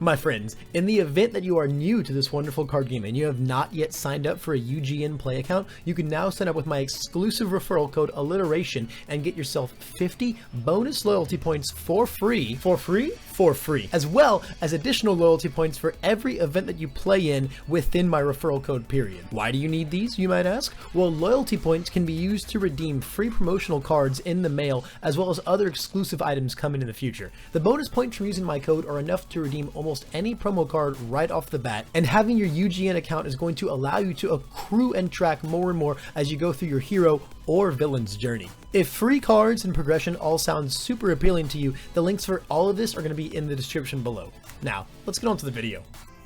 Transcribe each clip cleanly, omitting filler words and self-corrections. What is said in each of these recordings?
My friends, in the event that you are new to this wonderful card game and you have not yet signed up for a UGN Play account, you can now sign up with my exclusive referral code Alliteration and get yourself 50 bonus loyalty points for free, as well as additional loyalty points for every event that you play in within my referral code period. Why do you need these, you might ask? Well, loyalty points can be used to redeem free promotional cards in the mail, as well as other exclusive items coming in the future. The bonus points from using my code are enough to redeem almost any promo card right off the bat, and having your UGN account is going to allow you to accrue and track more and more as you go through your hero or villain's journey. If free cards and progression all sound super appealing to you, the links for all of this are going to be in the description below. Now, let's get on to the video.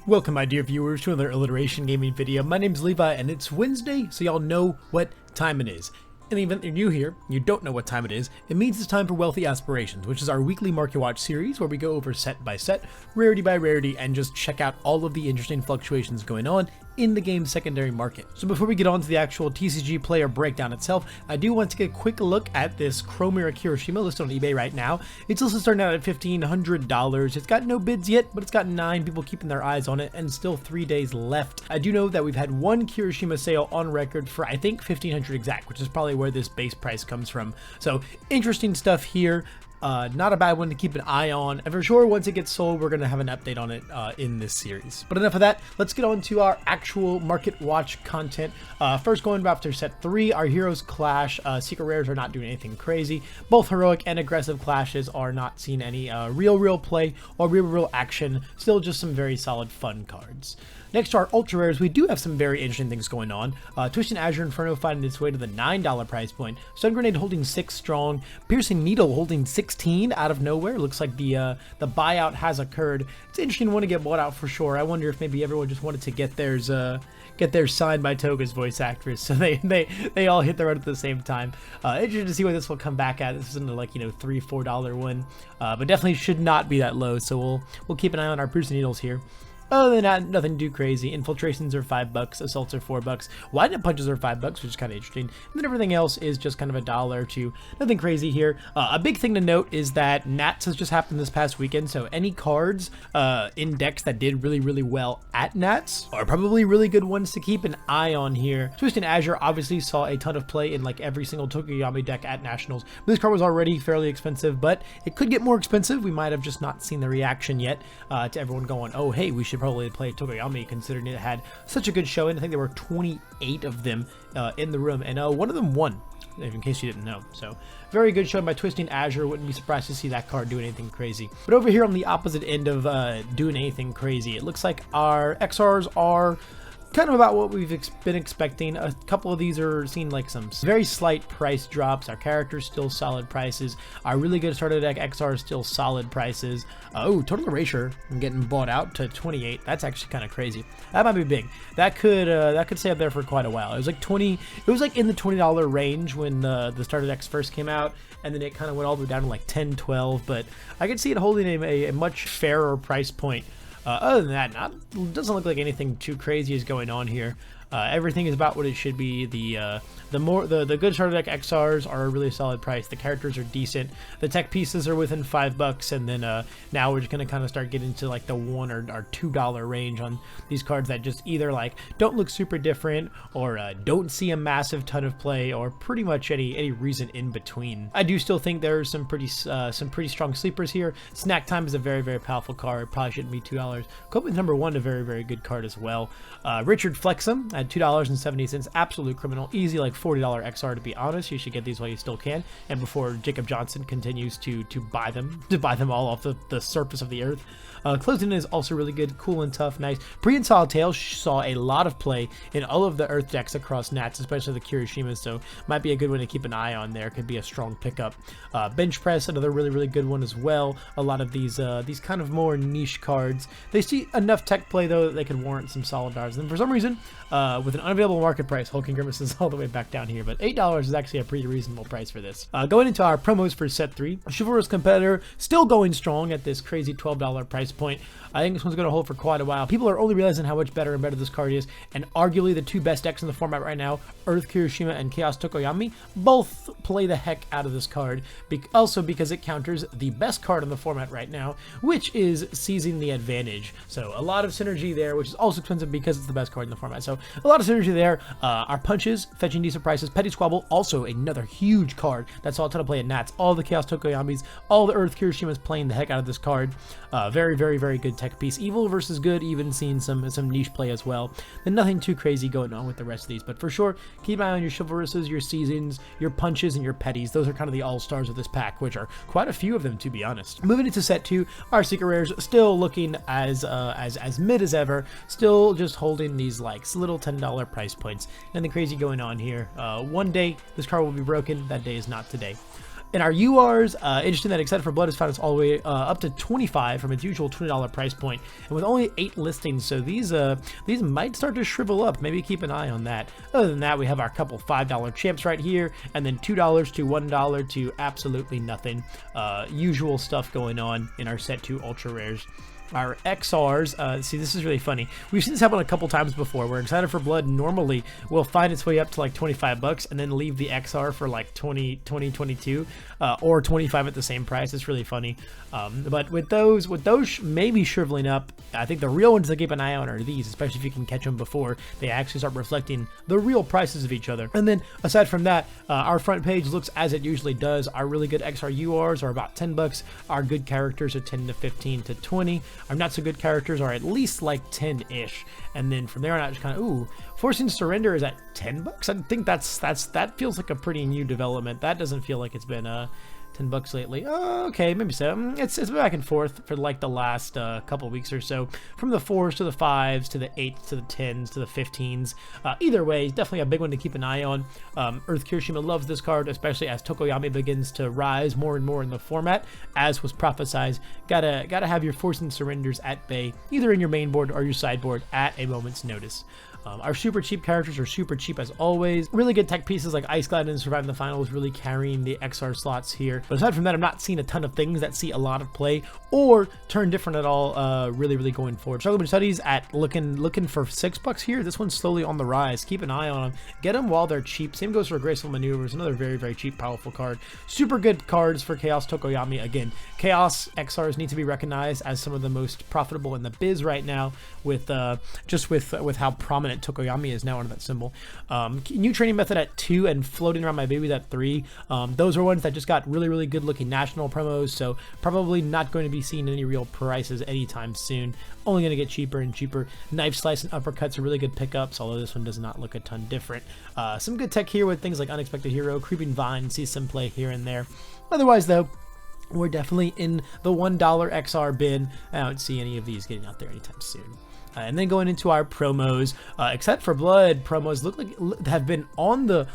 Welcome, my dear viewers, to another Alliteration gaming video. My name's Levi, and it's Wednesday, so y'all know what time it is. In the event you're new here, you don't know what time it is, it means it's time for Wealthy Aspirations, which is our weekly Market Watch series where we go over set by set, rarity by rarity, and just check out all of the interesting fluctuations going on in the game's secondary market. So before we get on to the actual TCG player breakdown itself, I do want to take a quick look at this Chromira Kirishima listed on eBay right now. It's also starting out at $1,500. It's got no bids yet, but it's got 9 people keeping their eyes on it and still 3 days left. I do know that we've had one Kirishima sale on record for I think $1,500 exact, which is probably where this base price comes from. So interesting stuff here. Not a bad one to keep an eye on, and for sure once it gets sold we're going to have an update on it in this series. But enough of that, let's get on to our actual Market Watch content. First, going after set 3, our heroes clash. Secret rares are not doing anything crazy. Both heroic and aggressive clashes are not seeing any real play or real action, still just some very solid fun cards. Next to our ultra rares, we do have some very interesting things going on. Twisting Azure Inferno finding its way to the $9 price point. Stun Grenade holding 6 strong. Piercing Needle holding 16 out of nowhere. Looks like the buyout has occurred. It's an interesting one to get bought out for sure. I wonder if maybe everyone just wanted to get theirs signed by Toga's voice actress, so they all hit the road at the same time. Interesting to see what this will come back at. This isn't like, $3, $4 one, but definitely should not be that low. So we'll keep an eye on our Piercing Needles here. Other than that, nothing too crazy. Infiltrations are $5, assaults are $4, wind-up punches are $5, which is kind of interesting. And then everything else is just kind of $1 or $2. Nothing crazy here. A big thing to note is that Nats has just happened this past weekend, so any cards in decks that did really well at Nats are probably really good ones to keep an eye on here. Twisting Azure obviously saw a ton of play in like every single Tokoyami deck at Nationals. This card was already fairly expensive, but it could get more expensive. We might have just not seen the reaction yet to everyone going, oh hey, we should probably play Tokoyami, considering it had such a good showing. I think there were 28 of them in the room, and one of them won, in case you didn't know. So very good showing by Twisting Azure. Wouldn't be surprised to see that card do anything crazy. But over here on the opposite end of doing anything crazy, it looks like our XRs are kind of about what we've been expecting. A couple of these are seeing like some very slight price drops. Our characters still solid prices. Our really good starter deck XR is still solid prices. Oh, Total Erasure getting bought out to 28. That's actually kind of crazy. That might be big. That could stay up there for quite a while. It was like 20. It was like in the $20 range when the starter decks first came out, and then it kind of went all the way down to like 10, 12. But I could see it holding a much fairer price point. Other than that, doesn't look like anything too crazy is going on here. Everything is about what it should be. The good starter deck XRs are a really solid price. The characters are decent. The tech pieces are within $5, and then now we're just gonna kind of start getting to like the $1 or $2 range on these cards that just either like don't look super different or don't see a massive ton of play, or pretty much any reason in between. I do still think there are some pretty strong sleepers here. Snack Time is a very powerful card. Probably shouldn't be $2. Copeland's #1, a very good card as well. Richard Flexum at $2.70, absolute criminal. Easy like $40 XR, to be honest. You should get these while you still can, and before Jacob Johnson continues to buy them all off the surface of the earth. Closing is also really good, cool and tough, nice. Pre and Solid Tail saw a lot of play in all of the earth decks across Nats, especially the Kirishimas, so might be a good one to keep an eye on there. Could be a strong pickup. Bench Press, another really good one as well. A lot of these kind of more niche cards, they see enough tech play though that they could warrant some solid dollars. And for some reason, with an unavailable market price. Hulking Grimaces all the way back down here, but $8 is actually a pretty reasonable price for this. Going into our promos for set 3, Chivalrous Competitor still going strong at this crazy $12 price point. I think this one's going to hold for quite a while. People are only realizing how much better and better this card is, and arguably the two best decks in the format right now, Earth Kirishima and Chaos Tokoyami, both play the heck out of this card, also because it counters the best card in the format right now, which is Seizing the Advantage. So a lot of synergy there, which is also expensive because it's the best card in the format. So a lot of synergy there. Our punches, fetching decent prices. Petty Squabble, also another huge card. That's all a ton of play at Nats. All the Chaos Tokoyamis, all the Earth Kirishimas playing the heck out of this card. Very, very, very good tech piece. Evil versus good, even seeing some niche play as well. And nothing too crazy going on with the rest of these, but for sure, keep an eye on your Chivalrouses, your Seasons, your Punches, and your Petties. Those are kind of the all-stars of this pack, which are quite a few of them, to be honest. Moving into set 2, our Secret Rares still looking as mid as ever, still just holding these like little $10 price points. Nothing crazy going on here. One day this card will be broken. That day is not today. In our URs, interesting that Excited for Blood has found us all the way up to 25 from its usual $20 price point, and with only 8 listings, so these might start to shrivel up. Maybe keep an eye on that. Other than that, we have our couple $5 champs right here, and then $2 to $1 to absolutely nothing. Usual stuff going on in our set 2 ultra rares. Our XRs, see, this is really funny. We've seen this happen a couple times before, where Excited for Blood normally will find its way up to like 25 bucks and then leave the XR for like 22, or 25 at the same price. It's really funny. But with those maybe shriveling up, I think the real ones to keep an eye on are these, especially if you can catch them before they actually start reflecting the real prices of each other. And then aside from that, our front page looks as it usually does. Our really good XR URs are about 10 bucks. Our good characters are 10 to 15 to 20. Our not so good characters are at least like 10-ish, and then from there on out, just kind of, ooh, Forcing Surrender is at 10 bucks. I think that feels like a pretty new development. That doesn't feel like it's been 10 bucks lately. Okay, maybe so. It's back and forth for like the last couple weeks or so, from the 4s to the 5s to the 8s to the 10s to the 15s. Either way, definitely a big one to keep an eye on. Earth Kirishima loves this card, especially as Tokoyami begins to rise more and more in the format, as was prophesized. Gotta have your Forcing Surrenders at bay, either in your main board or your sideboard at a moment's notice. Our super cheap characters are super cheap as always. Really good tech pieces like Ice Glide and Surviving the Finals really carrying the XR slots here. But aside from that, I'm not seeing a ton of things that see a lot of play or turn different at all. Really going forward. Struggling Studies at looking for 6 bucks here. This one's slowly on the rise. Keep an eye on them. Get them while they're cheap. Same goes for Graceful Maneuvers. Another very cheap, powerful card. Super good cards for Chaos Tokoyami. Again, Chaos XRs need to be recognized as some of the most profitable in the biz right now, with just with how prominent Tokoyami is now under that symbol. New training method at 2 and floating around my babies at 3. Those are ones that just got really good looking national promos, so probably not going to be seeing any real prices anytime soon. Only going to get cheaper and cheaper. Knife Slice and Uppercuts are really good pickups, although this one does not look a ton different. Some good tech here with things like Unexpected Hero, Creeping Vine, see some play here and there. Otherwise though, we're definitely in the $1 XR bin. I don't see any of these getting out there anytime soon. And then going into our promos, Except for Blood promos look like have been on the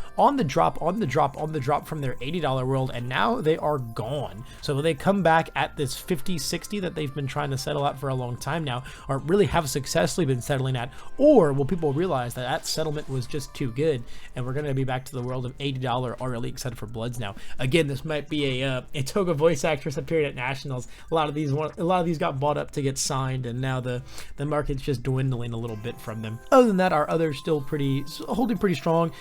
drop from their $80 world, and now they are gone. So will they come back at this 50, 60 that they've been trying to settle at for a long time now, or really have successfully been settling at, or will people realize that that settlement was just too good, and we're going to be back to the world of $80 RLE Except for Bloods now? Again, this might be a Toga voice actress appeared at Nationals. A lot of these got bought up to get signed, and now the market's just dwindling a little bit from them. Other than that, our others still holding pretty strong.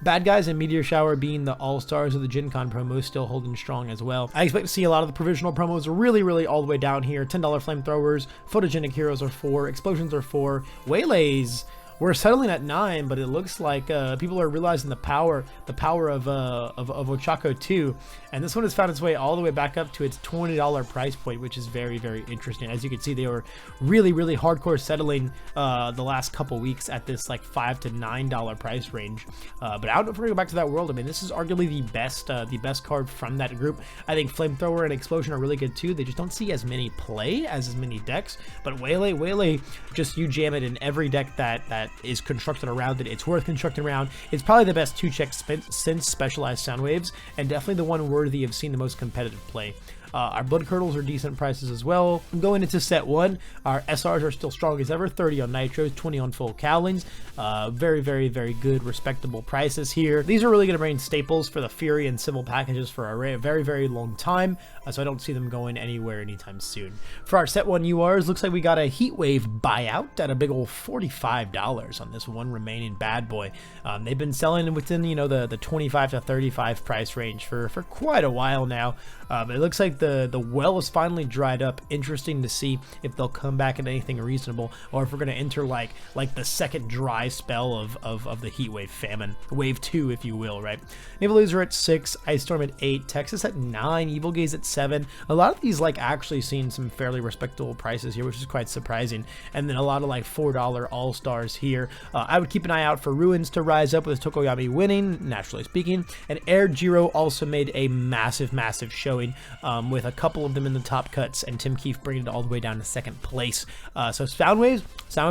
Bad Guys and Meteor Shower being the all-stars of the Gen Con promos, still holding strong as well. I expect to see a lot of the provisional promos really all the way down here. $10 flamethrowers, photogenic heroes are 4, explosions are 4, waylays, we're settling at 9, but it looks like people are realizing the power of Ochako 2, and this one has found its way all the way back up to its $20 price point, which is very interesting. As you can see, they were really hardcore settling the last couple weeks at this like $5 to $9 price range. But I don't know if we're gonna go back to that world. I mean, this is arguably the best card from that group. I think Flamethrower and Explosion are really good too. They just don't see as many play as many decks. But Waylay, just you jam it in every deck that is constructed around it. It's worth constructing around. It's probably the best 2-check since Specialized Soundwaves, and definitely the one worthy of seeing the most competitive play. Our blood curdles are decent prices as well. Going into set 1, our SRs are still strong as ever, 30 on nitros, 20 on full cowlings. Very, very, very good, respectable prices here. These are really going to remain staples for the Fury and Civil packages for a very, very long time, so I don't see them going anywhere anytime soon. For our set 1 URs, looks like we got a Heatwave buyout at a big old $45 on this one remaining bad boy. They've been selling within, you know, the 25 to 35 price range for quite a while now. But it looks like the well is finally dried up. Interesting to see if they'll come back at anything reasonable, or if we're going to enter like the second dry spell of the Heatwave famine, wave 2 if you will, right? Naval Laser at 6, Ice Storm at 8, Texas at 9, Evil Gaze at 7. A lot of these like actually seeing some fairly respectable prices here, which is quite surprising. And then a lot of like $4 all-stars here. I would keep an eye out for Ruins to rise up, with Tokoyami winning, naturally speaking. And Air Jiro also made a massive showing, with a couple of them in the top cuts, and Tim Keefe bringing it all the way down to second place. So Soundwaves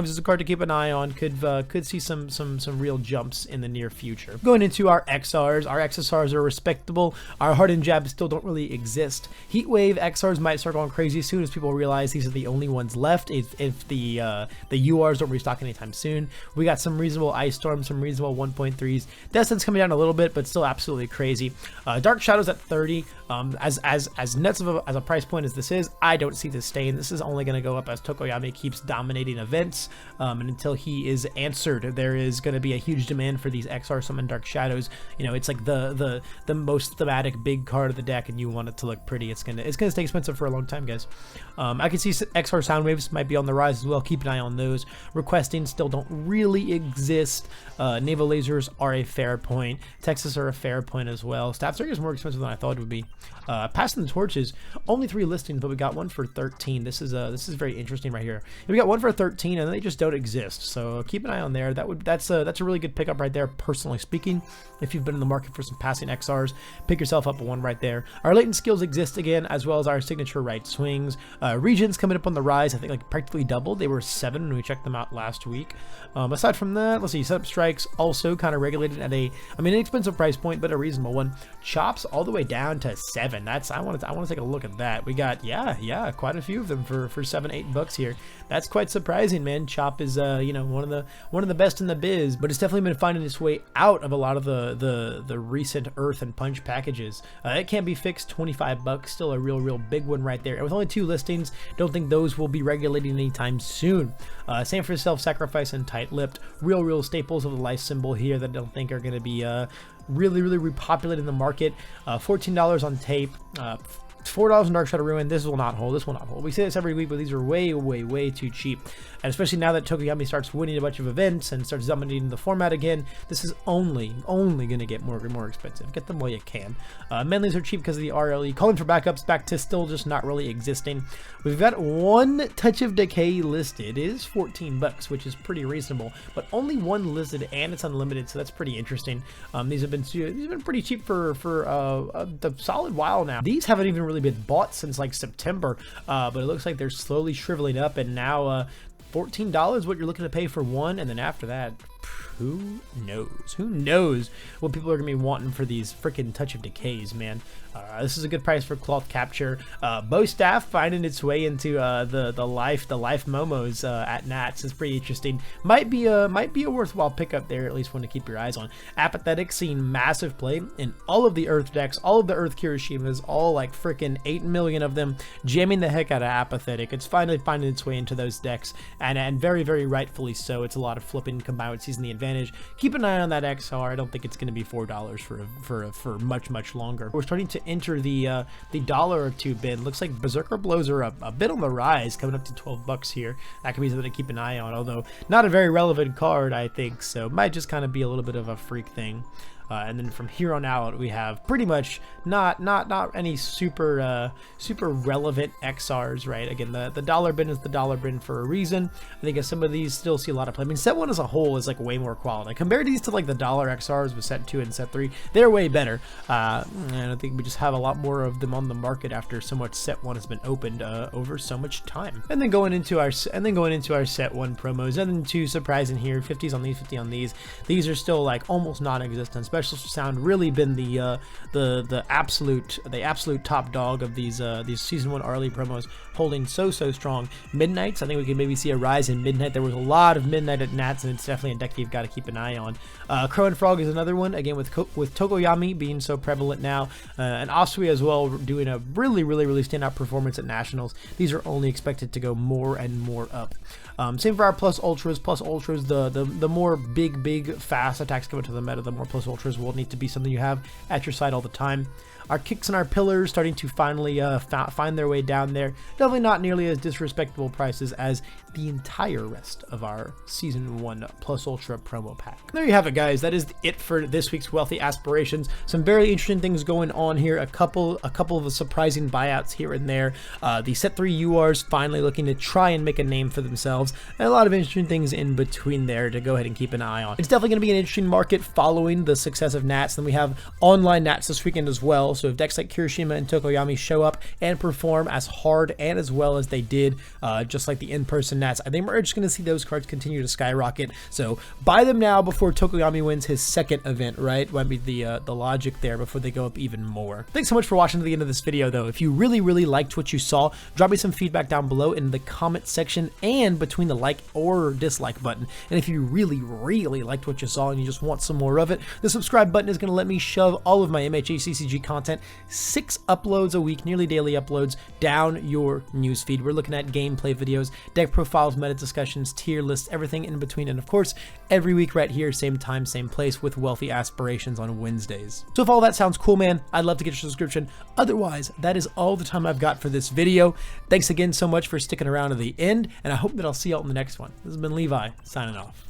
is a card to keep an eye on. Could see some real jumps in the near future. Going into our XRs, our XSRs are respectable. Our Hardened Jabs still don't really exist. Heatwave XRs might start going crazy as soon as people realize these are the only ones left. If the URs don't restock anytime soon. We got some reasonable Ice Storm, some reasonable 1.3s. Destin's coming down a little bit, but still absolutely crazy. Dark Shadows at 30. As nuts of a price point as this is, I don't see this staying. This is only going to go up as Tokoyami keeps dominating events, and until he is answered, there is going to be a huge demand for these XR Summon Dark Shadows. You know, it's like the most thematic big card of the deck, and you want it to look pretty. It's gonna stay expensive for a long time, guys. I can see XR Soundwaves might be on the rise as well. Keep an eye on those. Requesting still don't really exist. Naval Lasers are a fair point. Texas are a fair point as well. Staff Circuit is more expensive than I thought it would be. Passing the Torches, only 3 listings, but we got one for 13. This is very interesting right here. We got one for 13, and they just don't exist. So keep an eye on there. That's a really good pickup right there, personally speaking. If you've been in the market for some passing XRs, pick yourself up one right there. Our latent skills exist again, as well as our signature right swings. Regions coming up on the rise, I think like practically doubled. They were 7 when we checked them out last week. Aside from that, let's see, setup strikes also kind of regulated at an inexpensive price point, but a reasonable one. Chops all the way down to 7. I want to take a look at that. We got quite a few of them for $7-8 here. That's quite surprising, man. Chop is one of the best in the biz, but it's definitely been finding its way out of a lot of the recent Earth and Punch packages. It can be fixed, $25, still a real big one right there. And with only 2 listings, don't think those will be regulating anytime soon. Same for Self-Sacrifice and Tight-Lipped, real staples of the life symbol here that I don't think are going to be really repopulating the market. $14 on tape. $4 on Dark Shadow Ruin. This will not hold. We say this every week, but these are way too cheap. And especially now that Tokoyami starts winning a bunch of events and starts dominating the format again, this is only going to get more expensive. Get them while you can. Manlies are cheap because of the RLE. Calling for backups, back to still just not really existing. We've got 1 Touch of Decay listed. It is $14, which is pretty reasonable, but only 1 listed, and it's unlimited, so that's pretty interesting. These have been pretty cheap for the solid while now. These haven't even really been bought since like September, but it looks like they're slowly shriveling up, and now $14 what you're looking to pay for 1, and then after that, who knows what people are gonna be wanting for these freaking Touch of Decays, man. This is a good price for Cloth Capture. Bow Staff finding its way into the life momos at Nats is pretty interesting. Might be a worthwhile pickup there, at least one to keep your eyes on. Apathetic seeing massive play in all of the Earth decks, all of the Earth Kirishimas, all like freaking 8 million of them, jamming the heck out of Apathetic. It's finally finding its way into those decks, and very rightfully so. It's a lot of flipping combined with Season the Advantage. Keep an eye on that XR. I don't think it's going to be $4 for much longer. We're starting to enter the $1 or 2 bid. Looks like Berserker Blows are a bit on the rise, coming up to $12 here. That could be something to keep an eye on, although not a very relevant card, I think, so might just kind of be a little bit of a freak thing. And then from here on out, we have pretty much not any super relevant XRs, right? Again, the dollar bin is the dollar bin for a reason. I think some of these still see a lot of play. I mean, set 1 as a whole is like way more quality. Compare these to like the dollar XRs with set 2 and set 3, they're way better. And I think we just have a lot more of them on the market after so much set 1 has been opened over so much time. And then going into our set 1 promos, and then 2 surprising here, 50s on these, 50 on these. These are still like almost non-existent, special sound really been the absolute top dog of these season 1 early promos, holding so strong. Midnights, I think we could maybe see a rise in Midnight. There was a lot of Midnight at Nats, and it's definitely a deck you've got to keep an eye on. Crow and Frog is another one, again with Tokoyami being so prevalent now, and Asui as well doing a really standout performance at Nationals. These are only expected to go more and more up. Same for our plus ultras. Plus ultras, the more big fast attacks come into the meta, the more plus ultras will need to be something you have at your side all the time. Our kicks and our pillars starting to finally find their way down there. Definitely not nearly as disrespectable prices as the entire rest of our Season 1 Plus Ultra promo pack. There you have it, guys. That is it for this week's Wealthy Aspirations. Some very interesting things going on here. A couple of surprising buyouts here and there. The set 3 URs finally looking to try and make a name for themselves. And a lot of interesting things in between there to go ahead and keep an eye on. It's definitely going to be an interesting market following the success of Nats. Then we have online Nats this weekend as well. So if decks like Kirishima and Tokoyami show up and perform as hard and as well as they did, just like the in-person Nats, I think we're just going to see those cards continue to skyrocket. So buy them now before Tokoyami wins his second event, right? Might be the logic there before they go up even more. Thanks so much for watching to the end of this video, though. If you really liked what you saw, drop me some feedback down below in the comment section and between the like or dislike button. And if you really liked what you saw and you just want some more of it, the subscribe button is going to let me shove all of my MHA CCG content, 6 uploads a week, nearly daily uploads, down your newsfeed. We're looking at gameplay videos, deck profiles, meta discussions, tier lists, everything in between, and of course, every week right here, same time, same place, with Wealthy Aspirations on Wednesdays. So if all that sounds cool, man, I'd love to get your subscription. Otherwise, that is all the time I've got for this video. Thanks again so much for sticking around to the end, and I hope that I'll see y'all in the next one. This has been Levi, signing off.